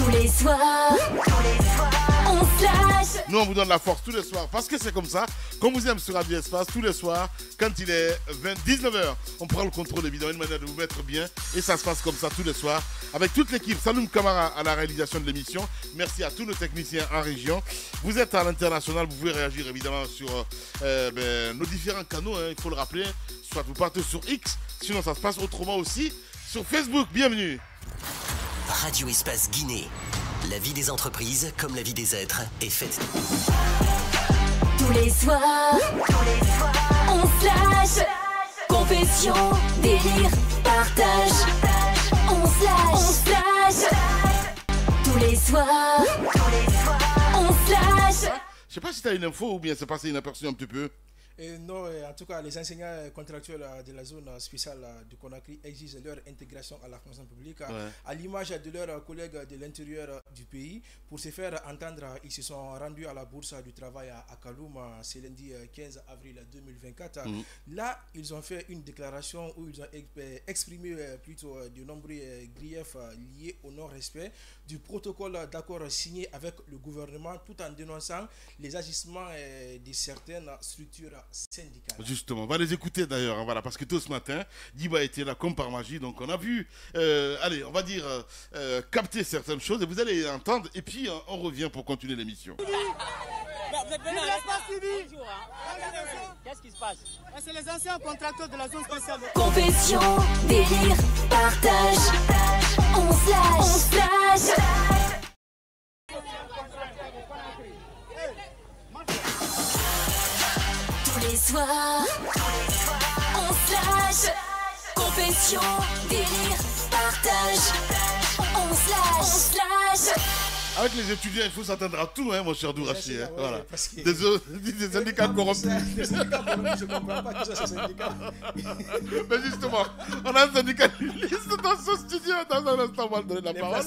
Tous les soirs, on se lâche. Nous, on vous donne la force tous les soirs parce que c'est comme ça qu'on vous aime sur Radio Espace tous les soirs. Quand il est 19h, on prend le contrôle, évidemment, une manière de vous mettre bien. Et ça se passe comme ça tous les soirs avec toute l'équipe. Salut Camara à la réalisation de l'émission. Merci à tous nos techniciens en région. Vous êtes à l'international, vous pouvez réagir évidemment sur nos différents canaux, hein, il faut le rappeler. Soit vous partez sur X, sinon ça se passe autrement aussi sur Facebook. Bienvenue. Radio Espace Guinée. La vie des entreprises, comme la vie des êtres, est faite. Tous les soirs, on se lâche. Confession, délire, partage. On se lâche. Tous les soirs, on se lâche. Je sais pas si tu as une info ou bien c'est passé inaperçu un petit peu. Non, en tout cas, les enseignants contractuels de la zone spéciale de Conakry exigent leur intégration à la fonction publique, à l'image de leurs collègues de l'intérieur du pays. Pour se faire entendre, ils se sont rendus à la bourse du travail à Kaloum ce lundi 15 avril 2024. Là, ils ont fait une déclaration où ils ont exprimé plutôt de nombreux griefs liés au non-respect du protocole d'accord signé avec le gouvernement, tout en dénonçant les agissements de certaines structures syndicales. Justement, on va les écouter d'ailleurs, hein, voilà, parce que tout ce matin, Diba était là comme par magie, donc on a vu, allez, on va dire, capter certaines choses, et vous allez entendre, et puis on revient pour continuer l'émission. Vous êtes venu à l'Espace TV. Qu'est-ce qui se passe? C'est les anciens contracteurs de la zone spéciale. Confession, délire, partage. On se lâche. Tous les soirs, on se lâche. Confession, délire, partage. On se lâche. Avec les étudiants, il faut s'attendre à tout, hein, mon cher Dourachi. Hein, voilà. Que... Des syndicats corrompus. Des syndicats corrompus, je ne comprends pas qui sont ces syndicats. Mais justement, on a un syndicaliste dans ce studio. Dans un instant, on va lui donner la parole.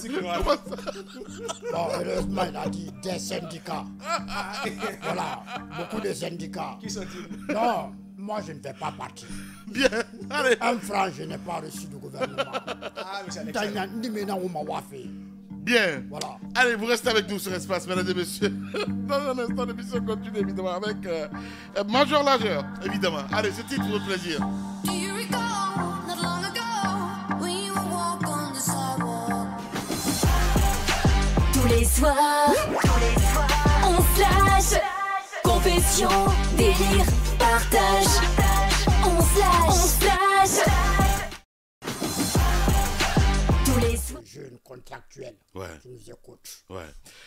Bon, heureusement, il a dit des syndicats. Voilà, beaucoup de syndicats. Qui sont-ils? Non, moi je ne fais pas partie. Bien, allez. Un franc, je n'ai pas reçu du gouvernement. Ah, mais c'est excellent. Bien. Voilà. Allez, vous restez avec nous sur Espace, mesdames et messieurs. Dans un instant, l'émission continue évidemment avec Major Lageur, évidemment. Allez, ce titre pour le plaisir. Tous les soirs, on se lâche. Confession, délire, partage. On se lâche. Tous les soirs. Jeune contractuel qui nous écoute. Ouais.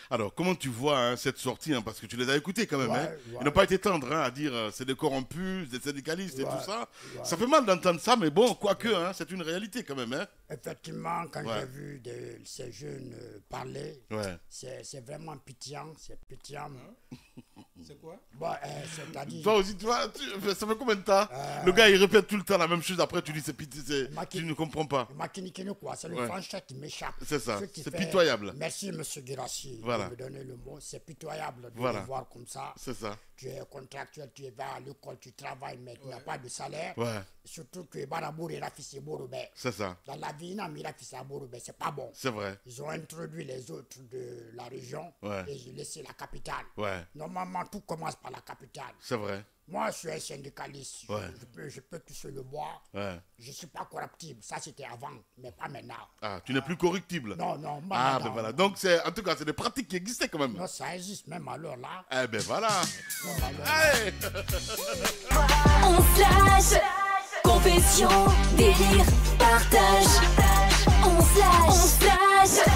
Alors, comment tu vois hein, cette sortie, hein, parce que tu les as écoutés quand même. Ouais, hein. ouais. Ils n'ont pas été tendres à dire c'est des corrompus, des syndicalistes et Ouais, tout ça. ouais. Ça fait mal d'entendre ça, mais bon, quoique, hein, c'est une réalité quand même. Hein. Effectivement, quand j'ai vu ces jeunes parler, c'est vraiment pitiant. C'est pitiant. C'est quoi? Bon, c'est-à-dire... Toi aussi, tu vois, ça fait combien de temps le gars, il répète tout le temps la même chose. Après, tu dis c'est pitié, tu ne comprends pas. Quoi, c'est le français qui m'échappe. C'est ça, c'est pitoyable. Merci, monsieur Guirassi, de me donner le mot. C'est pitoyable de le voir comme ça. C'est ça. Tu es contractuel, tu vas à l'école, tu travailles, mais tu n'as pas de salaire. Surtout que c'est ça. Dans la vie, c'est pas bon. C'est vrai. Ils ont introduit les autres de la région et j'ai laissé la capitale. Normalement, tout commence par la capitale. C'est vrai. Moi, je suis un syndicaliste. Je peux toucher le bois. Je ne suis pas corruptible. Ça, c'était avant, mais pas maintenant. Ah, tu n'es plus corruptible. Non. Ah, ben voilà. Donc, en tout cas, c'est des pratiques qui existaient quand même. Non, ça existe même alors là. Eh ben voilà. Allez. On se lâche. Confession, délire, partage. On se lâche.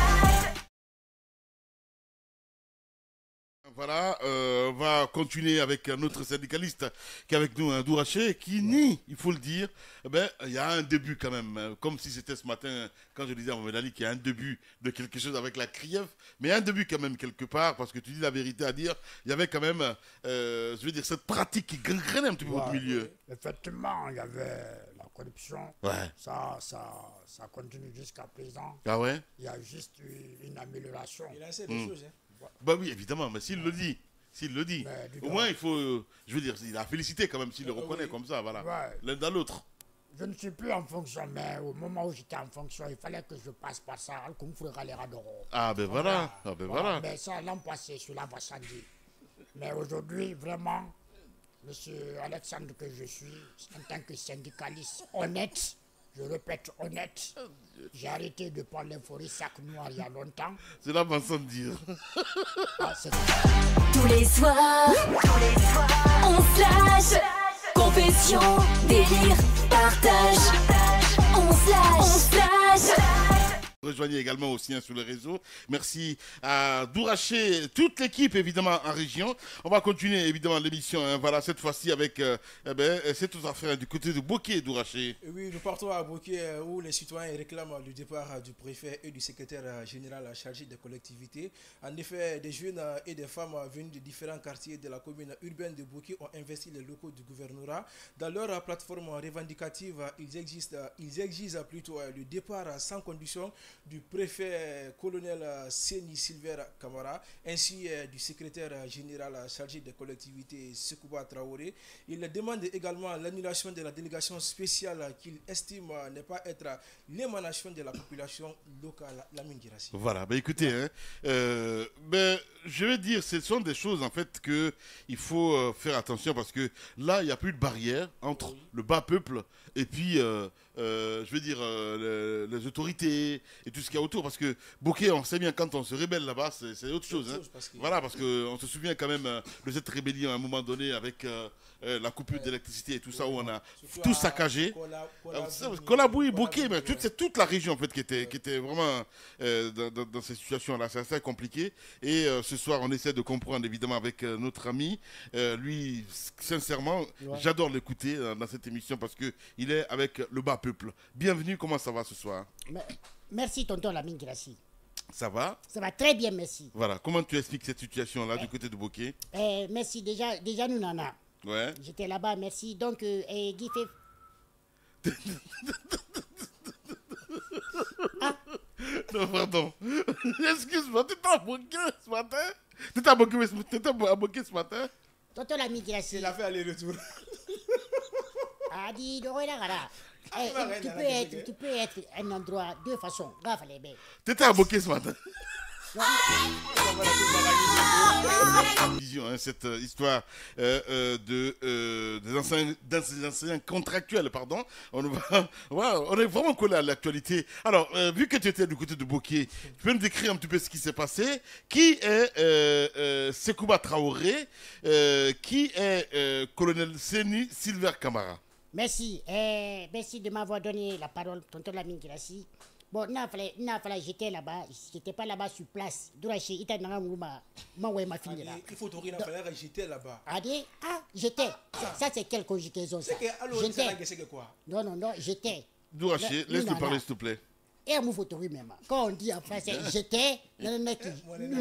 Voilà, on va continuer avec un autre syndicaliste qui est avec nous, un Douraché, qui nie, il faut le dire, il y a un début quand même, comme si c'était ce matin, quand je disais à Mohamed Ali qu'il y a un début de quelque chose avec la CRIEF, mais il y a un début quand même quelque part, parce que tu dis la vérité à dire, il y avait quand même, je veux dire, cette pratique qui gangrénait un petit peu votre milieu. Effectivement, il y avait la corruption, ça continue jusqu'à présent. Ah ouais? Il y a juste une amélioration. Il a assez de choses, hein. Bah oui, évidemment, mais s'il le dit, au moins il faut, je veux dire, il a félicité quand même s'il le reconnaît comme ça, voilà, l'un dans l'autre. je ne suis plus en fonction, mais au moment où j'étais en fonction, il fallait que je passe par ça. Ah ben voilà, voilà. Mais ça, l'an passé, cela va sans dire. Mais aujourd'hui, vraiment, monsieur Alexandre, que je suis, en tant que syndicaliste honnête, je répète honnête, j'ai arrêté de prendre l'euphorie sac noir il y a longtemps. C'est là ma sans dire. Ah, c'est... Tous les soirs, on se lâche. Confession, délire, partage. On se lâche. Rejoignez également aussi sur les réseaux. Merci à Douraché, toute l'équipe évidemment en région. On va continuer évidemment l'émission. Voilà, cette fois-ci avec cette autre affaire du côté de Bokeh, Douraché. Oui, nous partons à Bokeh où les citoyens réclament le départ du préfet et du secrétaire général chargé des collectivités. En effet, des jeunes et des femmes venus de différents quartiers de la commune urbaine de Bokeh ont investi les locaux du gouvernorat. Dans leur plateforme revendicative, ils exigent plutôt le départ sans condition du préfet colonel Seni Silver Kamara ainsi du secrétaire général chargé des collectivités Sekouba Traoré. Il demande également l'annulation de la délégation spéciale qu'il estime ne pas être l'émanation de la population locale, la Mingirassi. Voilà, écoutez, je veux dire, ce sont des choses en fait que il faut faire attention parce que là, il n'y a plus de barrière entre le bas peuple et puis je veux dire, les autorités et tout ce qu'il y a autour. Parce que Bokeh, on sait bien, quand on se rébelle là-bas, c'est autre chose. Voilà, parce qu'on se souvient quand même de cette rébellion à un moment donné avec la coupure d'électricité et tout ça, où on a tout saccagé. Kolabouy, Bokeh, mais toute la région en fait qui était vraiment dans ces situations-là. C'est assez compliqué. Et ce soir, on essaie de comprendre évidemment avec notre ami. Lui, sincèrement, j'adore l'écouter dans cette émission parce qu'il est avec le bas peuple. Bienvenue, comment ça va ce soir? Merci tonton Lamine Grassi. Ça va? Ça va très bien, merci. Voilà, comment tu expliques cette situation-là du côté de Bokeh? Merci, déjà nous nana. Ouais. J'étais là-bas, merci. Donc, Guy fait... Non, pardon. Excuse-moi, tu étais à Bokeh ce matin? Tu étais à Bokeh ce matin? Tonton Lamine Grassi. Il a fait aller-retour. Ah, dis, tu peux être un endroit de façon. Tu étais à Bokeh ce matin? Cette histoire des enseignants contractuels, pardon. On est vraiment collé à l'actualité. Alors, vu que tu étais du côté de Bokeh, tu peux me décrire un petit peu ce qui s'est passé? Qui est Sekouba Traoré? Qui est colonel Seni Silver Kamara? Merci. Merci de m'avoir donné la parole, tonton Lamine Grassi. Bon, j'étais là-bas, j'étais pas là-bas sur place. Douraché, il t'a ma fille là. Il faut tourner j'étais là-bas. J'étais. Ça, c'est quelle conjugaison ça? C'est quoi? Non, j'étais. Douraché, laisse-nous parler s'il te plaît. Et mon photo, même. Quand on dit en français, j'étais, nous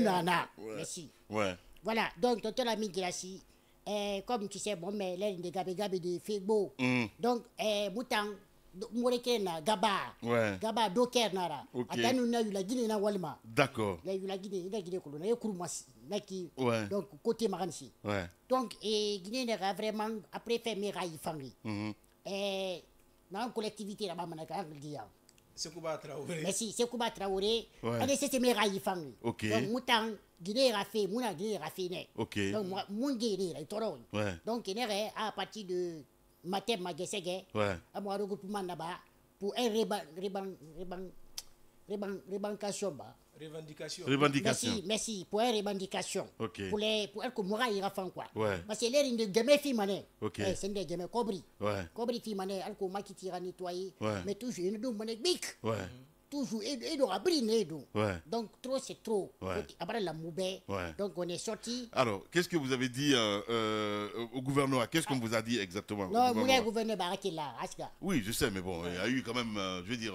nana. Merci. Ouais. Voilà, donc, tonton Lamine Grassi, comme tu sais, bon, mais là, il y a des de Fego. Donc, Moutan. Morekena Gaba Gaba Doker Nara atanu na yula Guinée na walma d'accord la yula Guinée ko na kurmas naki donc côté maransi donc Guinée n'a vraiment après fait mes rails fangi dans collectivité là-bas manaka dia Sekouba Traoré merci Sekouba Traoré allez c'est mes rails fangi donc Moutan Guinée a fait Mouna Guinée a fait né donc mon Guinée là toro donc il est à partir de matin magesege à moi regroupement là-bas pour un revendication merci pour une revendication pour que moi ira fan quoi parce que l'air de gamer fi mané c'est de gamer cobri fi mané alko makitira nettoyer mais toujours une dou mané big toujours et doit briller donc trop c'est trop après la moubé donc on est sorti. Alors qu'est-ce que vous avez dit au gouvernement? Qu'est-ce qu'on vous a dit exactement? Non, mon gouverneur Baraki là, oui je sais mais bon il y a eu quand même je veux dire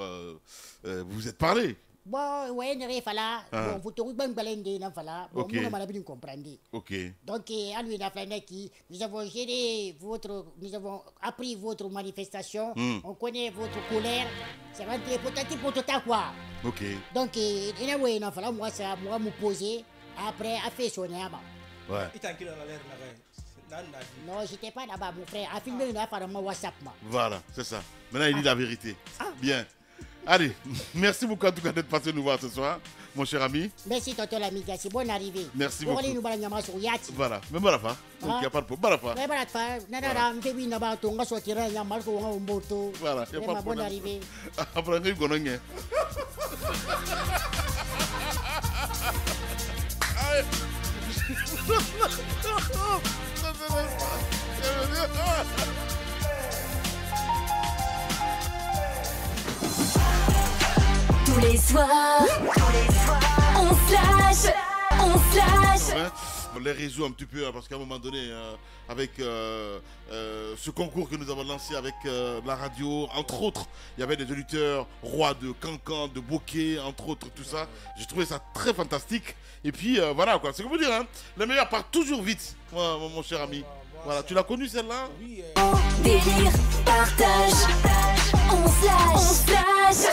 vous vous êtes parlé. Bon, ouais, il fallait. Bon, vous trouvez bien balendé, il fallait. Bon, moi, on m'a bien compris. Ok. Donc, à lui, il a fallu qui nous avons géré nous avons appris votre manifestation. On connaît votre colère. Ça va être peut-être tout à quoi. Ok. Donc, il a fallu moi me poser après à faire son âme. Ouais. Il t'a qu'il a l'air là. Non, j'étais pas là-bas, mon frère. A filmé une affaire dans mon WhatsApp. Voilà, c'est ça. Maintenant, il dit la vérité. Bien. Allez, merci beaucoup en tout cas d'être passé nous voir ce soir, mon cher ami. Merci, tonton l'amiga. C'est bonne arrivée. Merci beaucoup. Voilà, même à la fin. Donc, il n'y a pas de problème. Voilà, il n'y a pas de problème. Bonne arrivée. Après, on est Tous les soirs, on slash. Les réseaux un petit peu, parce qu'à un moment donné, avec ce concours que nous avons lancé avec la radio, entre autres, il y avait des auditeurs rois de Cancan, de Bokeh, entre autres, tout ça. J'ai trouvé ça très fantastique. Et puis voilà quoi, c'est comme vous dire, hein, le meilleur part toujours vite, mon cher ami. Voilà, tu l'as connue celle-là? Oui. Délire, partage, on slash.